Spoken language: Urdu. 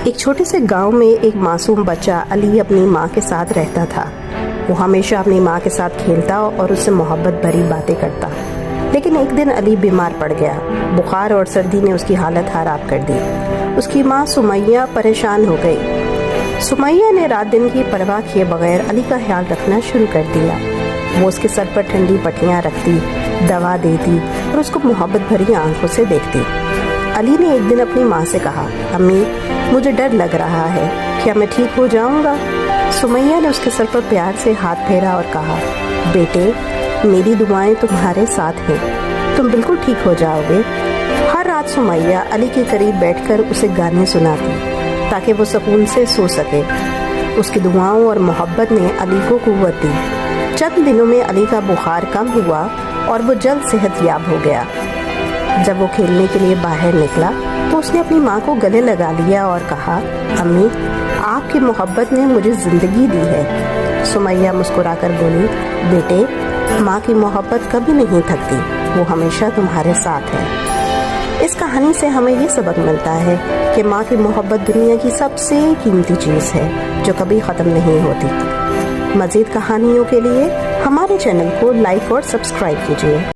ایک چھوٹے سے گاؤں میں ایک معصوم بچہ علی اپنی ماں کے ساتھ رہتا تھا۔ وہ ہمیشہ اپنی ماں کے ساتھ کھیلتا اور اس سے محبت بھری باتیں کرتا، لیکن ایک دن علی بیمار پڑ گیا۔ بخار اور سردی نے اس کی حالت خراب کر دی۔ اس کی ماں سمیہ پریشان ہو گئی۔ سمیہ نے رات دن کی پرواہ کیے بغیر علی کا خیال رکھنا شروع کر دیا۔ وہ اس کے سر پر ٹھنڈی پٹیاں رکھتی، دوا دیتی اور اس کو محبت بھری آنکھوں سے دیکھتی۔ علی نے ایک دن اپنی ماں سے کہا، امی مجھے ڈر لگ رہا ہے، کیا میں ٹھیک ہو جاؤں گا؟ سمیہ نے اس کے سر پر پیار سے ہاتھ پھیرا اور کہا، بیٹے میری دعائیں تمہارے ساتھ ہیں، تم بالکل ٹھیک ہو جاؤ گے۔ ہر رات سمیہ علی کے قریب بیٹھ کر اسے گانے سناتی تاکہ وہ سکون سے سو سکے۔ اس کی دعاؤں اور محبت نے علی کو قوت دی۔ چند دنوں میں علی کا بخار کم ہوا اور وہ جلد صحت یاب ہو گیا۔ جب وہ کھیلنے کے لیے باہر نکلا تو اس نے اپنی ماں کو گلے لگا لیا اور کہا، امی آپ کی محبت نے مجھے زندگی دی ہے۔ سمیہ مسکرا کر بولی، بیٹے ماں کی محبت کبھی نہیں تھکتی، وہ ہمیشہ تمہارے ساتھ ہے۔ اس کہانی سے ہمیں یہ سبق ملتا ہے کہ ماں کی محبت دنیا کی سب سے قیمتی چیز ہے جو کبھی ختم نہیں ہوتی۔ مزید کہانیوں کے لیے ہمارے چینل کو لائک اور سبسکرائب کیجیے۔